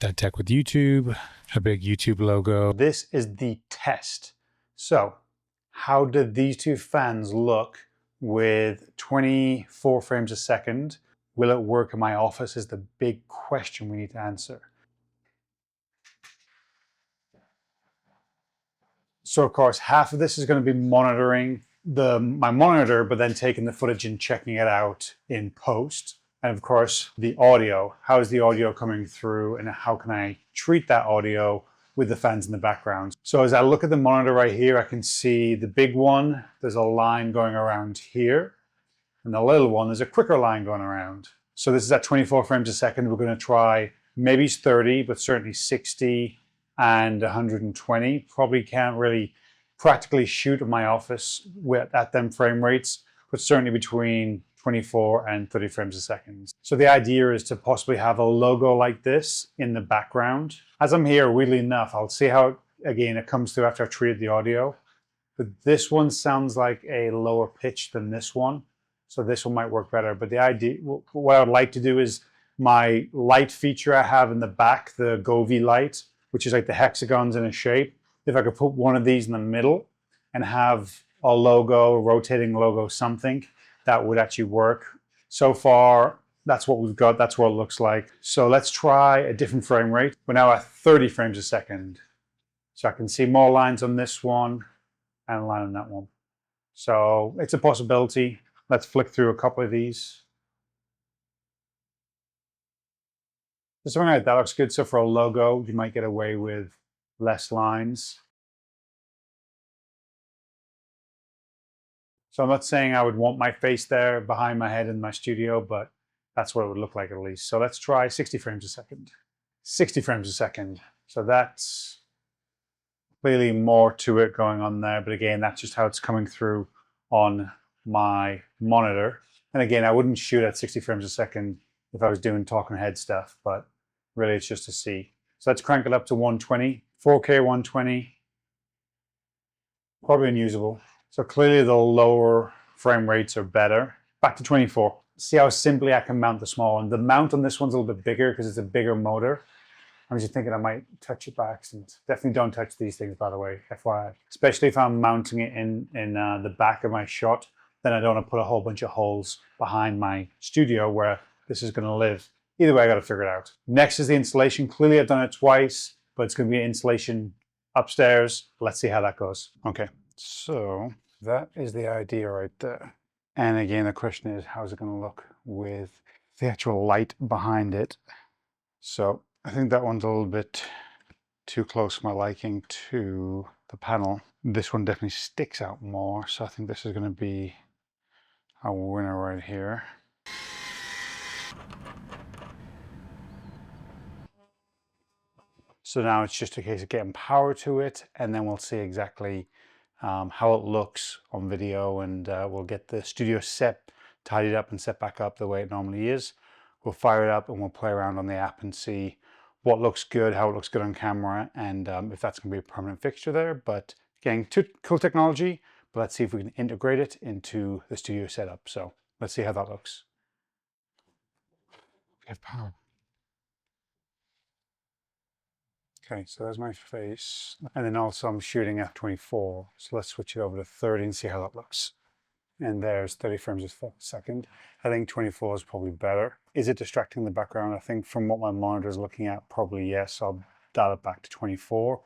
That tech with YouTube, a big YouTube logo. This is the test. So how did these two fans look with 24 frames a second? Will it work in my office is the big question we need to answer. So of course, half of this is going to be monitoring my monitor, but then taking the footage and checking it out in post. And of course, the audio. How is the audio coming through and how can I treat that audio with the fans in the background? So as I look at the monitor right here, I can see the big one, there's a line going around here. And the little one, there's a quicker line going around. So this is at 24 frames a second. We're going to try maybe 30, but certainly 60 and 120. Probably can't really practically shoot in my office at them frame rates, but certainly between 24 and 30 frames a second. So the idea is to possibly have a logo like this in the background. As I'm here, weirdly enough, I'll see how, again, it comes through after I've treated the audio. But this one sounds like a lower pitch than this one. So this one might work better. But the idea, what I would like to do is my light feature I have in the back, the Govee light, which is like the hexagons in a shape. If I could put one of these in the middle and have a logo, rotating logo, something, that would actually work. So far, that's what we've got. That's what it looks like. So let's try a different frame rate. We're now at 30 frames a second. So I can see more lines on this one and a line on that one. So it's a possibility. Let's flick through a couple of these. So something like that looks good. So for a logo, you might get away with less lines. So I'm not saying I would want my face there behind my head in my studio, but that's what it would look like at least. So let's try 60 frames a second. 60 frames a second. So that's clearly more to it going on there. But again, that's just how it's coming through on my monitor. And again, I wouldn't shoot at 60 frames a second if I was doing talking head stuff, but really it's just to see. So let's crank it up to 120, 4K 120, probably unusable. So clearly the lower frame rates are better. Back to 24. See how simply I can mount the small one. The mount on this one's a little bit bigger because it's a bigger motor. I'm just thinking I might touch it by accident. Definitely don't touch these things, by the way, FYI. Especially if I'm mounting it in the back of my shot, then I don't want to put a whole bunch of holes behind my studio where this is going to live. Either way, I got to figure it out. Next is the installation. Clearly I've done it twice, but it's going to be an installation upstairs. Let's see how that goes. Okay. So that is the idea right there. And again, the question is, how's it going to look with the actual light behind it? So I think that one's a little bit too close to my liking to the panel. This one definitely sticks out more. So I think this is going to be a winner right here. So now it's just a case of getting power to it, and then we'll see exactly how it looks on video, and we'll get the studio set, tidied up and set back up the way it normally is. We'll fire it up and we'll play around on the app and see what looks good, how it looks good on camera, and if that's going to be a permanent fixture there. But again, cool technology, but let's see if we can integrate it into the studio setup. So let's see how that looks. We have power. Okay, so there's my face. And then also I'm shooting f24. So let's switch it over to 30 and see how that looks. And there's 30 frames a second. I think 24 is probably better. Is it distracting the background? I think from what my monitor is looking at, probably yes. I'll dial it back to 24.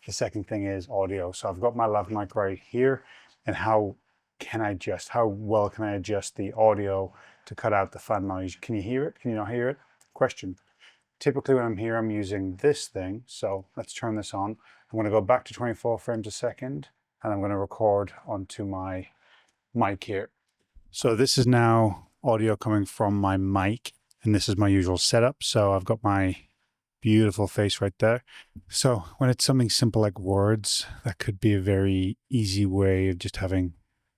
The second thing is audio. So I've got my lav mic right here. And how well can I adjust the audio to cut out the fan noise? Can you hear it? Can you not hear it? Question. Typically when I'm here, I'm using this thing. So let's turn this on. I'm going to go back to 24 frames a second, and I'm going to record onto my mic here. So this is now audio coming from my mic, and this is my usual setup. So I've got my beautiful face right there. So when it's something simple like words, that could be a very easy way of just having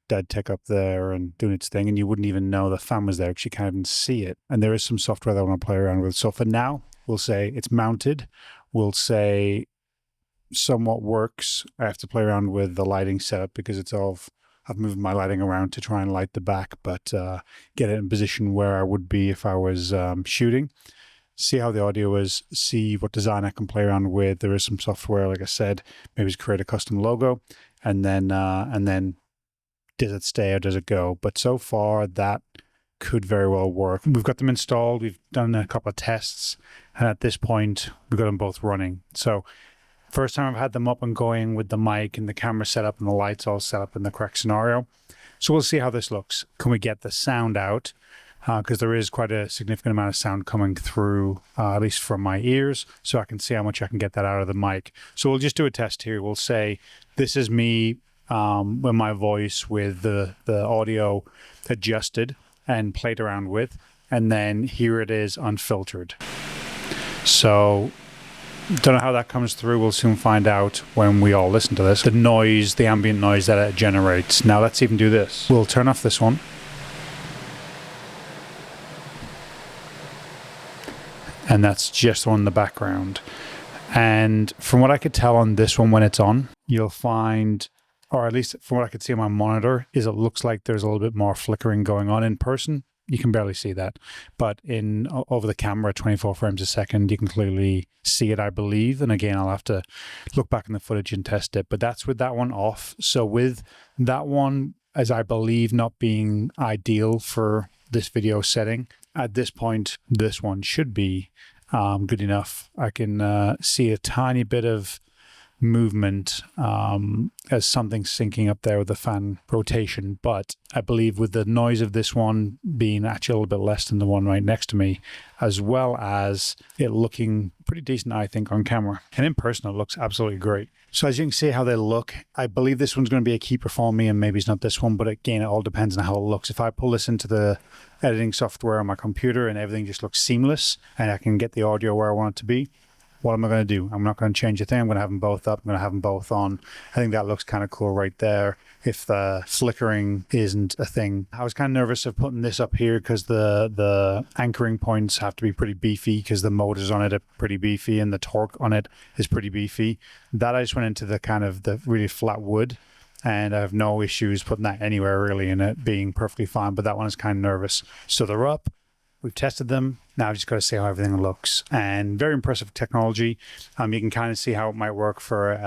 dead tech up there and doing its thing, and you wouldn't even know the fan was there because you can't even see it. And there is some software that I want to play around with. So for now, we'll say it's mounted. We'll say somewhat works. I have to play around with the lighting setup because I've moved my lighting around to try and light the back, but get it in position where I would be if I was shooting. see how the audio is, see what design I can play around with. There is some software, like I said, maybe just create a custom logo, and then does it stay or does it go? But so far that could very well work. We've got them installed. We've done a couple of tests, and at this point, we've got them both running. So first time I've had them up and going with the mic and the camera set up and the lights all set up in the correct scenario. So we'll see how this looks. Can we get the sound out? Because there is quite a significant amount of sound coming through, at least from my ears, so I can see how much I can get that out of the mic. So we'll just do a test here. We'll say, this is me with my voice with the audio adjusted and played around with, and then here it is unfiltered. So don't know how that comes through. We'll soon find out when we all listen to this. The noise, the ambient noise that it generates. Now let's even do this. We'll turn off this one. And that's just on the background. And from what I could tell on this one when it's on, you'll find, or at least from what I could see on my monitor, is it looks like there's a little bit more flickering going on. In person, you can barely see that. But over the camera, 24 frames a second, you can clearly see it, I believe. And again, I'll have to look back in the footage and test it. But that's with that one off. So with that one, as I believe not being ideal for this video setting, at this point, this one should be good enough. I can see a tiny bit of movement as something syncing up there with the fan rotation, but I believe with the noise of this one being actually a little bit less than the one right next to me, as well as it looking pretty decent, I think, on camera, and in person it looks absolutely great. So as you can see how they look, I believe this one's going to be a keeper for me, and maybe it's not this one, but again, it all depends on how it looks. If I pull this into the editing software on my computer and everything just looks seamless and I can get the audio where I want it to be, what am I going to do? I'm not going to change a thing. I'm going to have them both up. I'm going to have them both on. I think that looks kind of cool right there if the flickering isn't a thing. I was kind of nervous of putting this up here because the anchoring points have to be pretty beefy because the motors on it are pretty beefy and the torque on it is pretty beefy. That I just went into the kind of the really flat wood, and I have no issues putting that anywhere really and it being perfectly fine, but that one is kind of nervous. So they're up. We've tested them. Now I've just got to see how everything looks, and very impressive technology. You can kind of see how it might work for,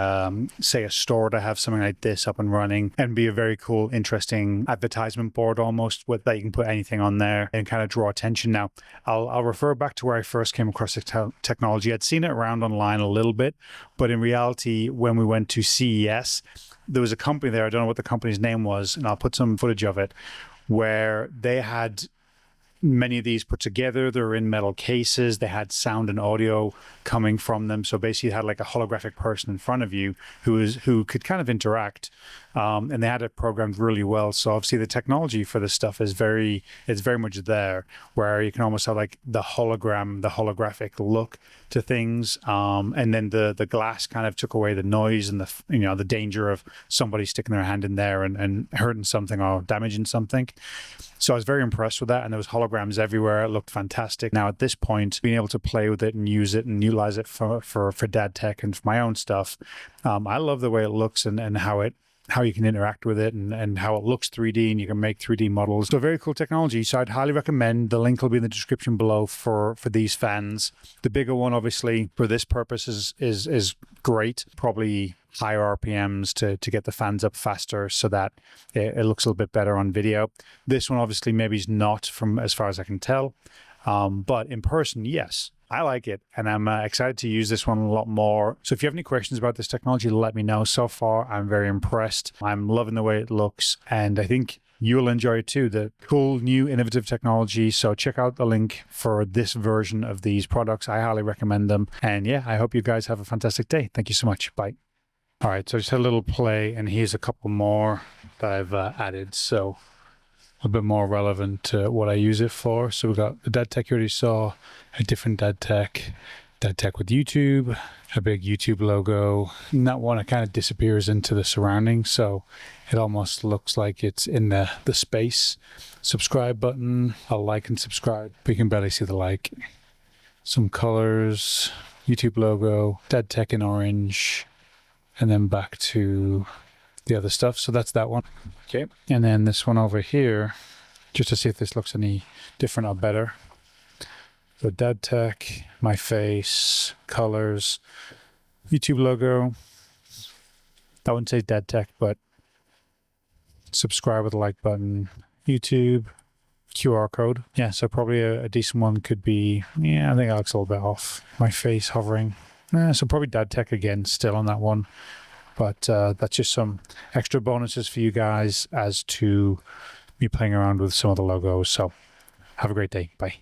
say, a store to have something like this up and running and be a very cool, interesting advertisement board almost with that you can put anything on there and kind of draw attention. Now, I'll refer back to where I first came across the technology. I'd seen it around online a little bit, but in reality, when we went to CES, there was a company there, I don't know what the company's name was, and I'll put some footage of it, where they had many of these put together. They were in metal cases. They had sound and audio coming from them. So basically you had like a holographic person in front of you who could kind of interact. And they had it programmed really well. So obviously the technology for this stuff is it's very much there, where you can almost have like the holographic look to things. And then the glass kind of took away the noise and the danger of somebody sticking their hand in there and hurting something or damaging something. So I was very impressed with that, and there was holograms everywhere. It looked fantastic. Now at this point, being able to play with it and use it and utilize it for dad tech and for my own stuff, I love the way it looks and how you can interact with it and how it looks 3D, and you can make 3D models. So very cool technology. So I'd highly recommend. The link will be in the description below for these fans. The bigger one, obviously, for this purpose is great. Probably higher RPMs to get the fans up faster so that it looks a little bit better on video. This one obviously maybe is not, from as far as I can tell, but in person, yes. I like it, and I'm excited to use this one a lot more. So if you have any questions about this technology, let me know. So far, I'm very impressed. I'm loving the way it looks, and I think you'll enjoy it too. The cool, new, innovative technology. So check out the link for this version of these products. I highly recommend them. And yeah, I hope you guys have a fantastic day. Thank you so much. Bye. All right, so I just had a little play, and here's a couple more that I've added. So a bit more relevant to what I use it for. So we've got the dad tech you already saw, a different dad tech with YouTube, a big YouTube logo. And that one, it kind of disappears into the surroundings, so it almost looks like it's in the space. Subscribe button, I'll like and subscribe, but you can barely see the like. Some colors, YouTube logo, dad tech in orange, and then back to the other stuff. So that's that one. Okay. And then this one over here, just to see if this looks any different or better. So Dead Tech, my face, colors, YouTube logo. I wouldn't say Dead Tech, but subscribe with the like button. YouTube, QR code. Yeah, so probably a decent one could be, yeah, I think that looks a little bit off. My face hovering. So probably Dead Tech again, still on that one. But that's just some extra bonuses for you guys as to me playing around with some of the logos. So have a great day. Bye.